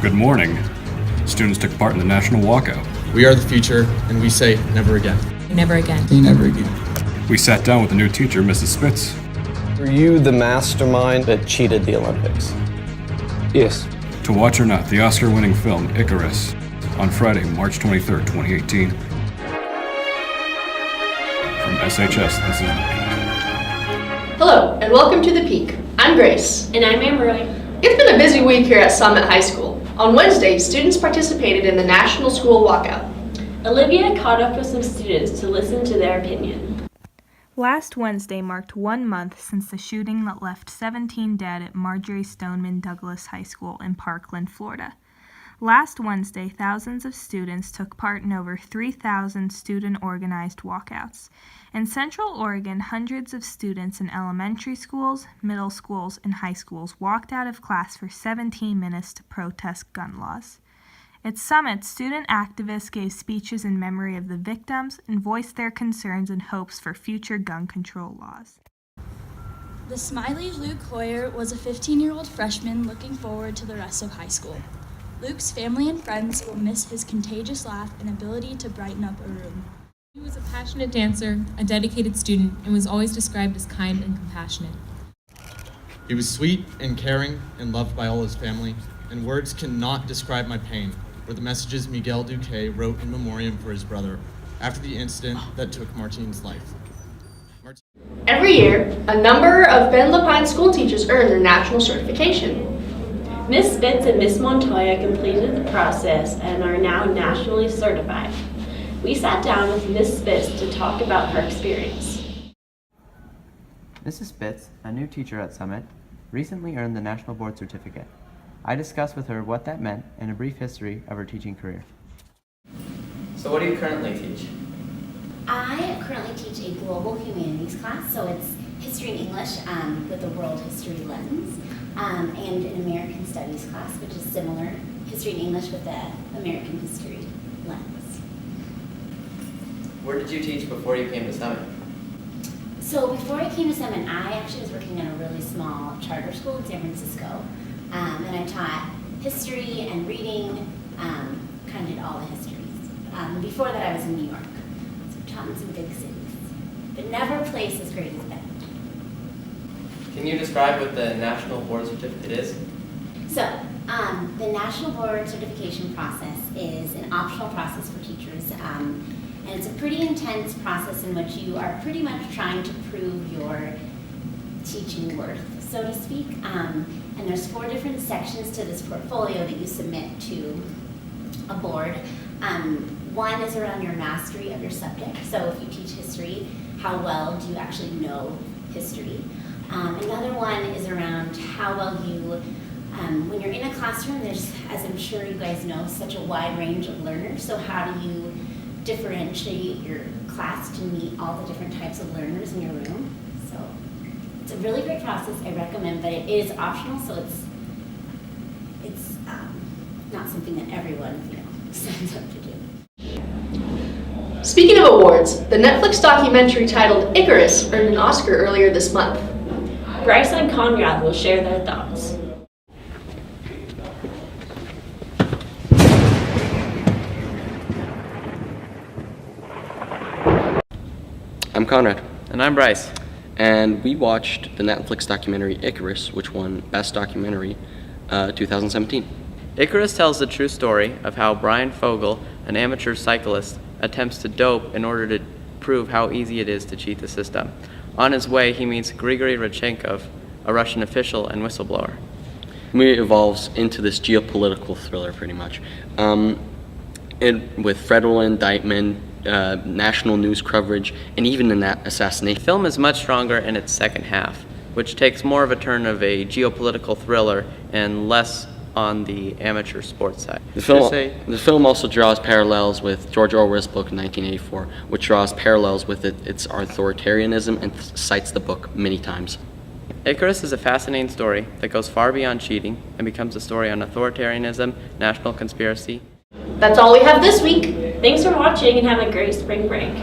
Good morning. Students took part in the national walkout. We are the future, and we say never again. Never again. Say never again. We sat down with the new teacher, Mrs. Spitz. Were you the mastermind that cheated the Olympics? Yes. To watch or not, the Oscar-winning film Icarus on Friday, March 23rd, 2018. From SHS, this is... Hello, and welcome to The Peak. I'm Grace. And I'm Amroy. It's been a busy week here at Summit High School. On Wednesday, students participated in the National School Walkout. Olivia caught up with some students to listen to their opinion. Last Wednesday marked 1 month since the shooting that left 17 dead at Marjorie Stoneman Douglas High School in Parkland, Florida. Last Wednesday, thousands of students took part in over 3,000 student-organized walkouts. In Central Oregon, hundreds of students in elementary schools, middle schools, and high schools walked out of class for 17 minutes to protest gun laws. At Summit, student activists gave speeches in memory of the victims and voiced their concerns and hopes for future gun control laws. The smiley Luke Hoyer was a 15-year-old freshman looking forward to the rest of high school. Luke's family and friends will miss his contagious laugh and ability to brighten up a room. He was a passionate dancer, a dedicated student, and was always described as kind and compassionate. He was sweet and caring and loved by all his family, and words cannot describe my pain were the messages Miguel Duque wrote in memoriam for his brother after the incident that took Martine's life. Every year, a number of Bend Lapine school teachers earn their national certification. Miss Spitz and Miss Montoya completed the process and are now nationally certified. We sat down with Miss Spitz to talk about her experience. Mrs. Spitz, a new teacher at Summit, recently earned the National Board Certificate. I discussed with her what that meant and a brief history of her teaching career. So what do you currently teach? I currently teach a global humanities class, so it's history and English with a world history lens, and an American studies class, which is similar, history and English with the American history lens. Where did you teach before you came to Summit? So before I came to Summit, I actually was working in a really small charter school in San Francisco, and I taught history and reading, kind of did all the histories. Before that I was in New York, so I taught in some big cities, but never a place as great as Bend. Can you describe what the National Board Certificate is? So, the National Board Certification process is an optional process for teachers, and it's a pretty intense process in which you are pretty much trying to prove your teaching worth, so to speak. And there's 4 different sections to this portfolio that you submit to a board. One is around your mastery of your subject. So if you teach history, how well do you actually know history? Another one is around how well you, when you're in a classroom, there's, as I'm sure you guys know, such a wide range of learners. So how do you differentiate your class to meet all the different types of learners in your room? So it's a really great process. I recommend, but it is optional, so it's not something that everyone signs up to do. Speaking of awards, the Netflix documentary titled Icarus earned an Oscar earlier this month. Bryce and Konrad will share their thoughts. I'm Konrad. And I'm Bryce. And we watched the Netflix documentary Icarus, which won Best Documentary 2017. Icarus tells the true story of how Brian Fogel, an amateur cyclist, attempts to dope in order to prove how easy it is to cheat the system. On his way, he meets Grigory Rodchenkov, a Russian official and whistleblower. The movie evolves into this geopolitical thriller, pretty much, with federal indictment, national news coverage, and even an assassination. The film is much stronger in its second half, which takes more of a turn of a geopolitical thriller and less on the amateur sports side. The film also draws parallels with George Orwell's book 1984, which draws parallels with its authoritarianism and cites the book many times. Icarus is a fascinating story that goes far beyond cheating and becomes a story on authoritarianism, national conspiracy. That's all we have this week. Thanks for watching and have a great spring break.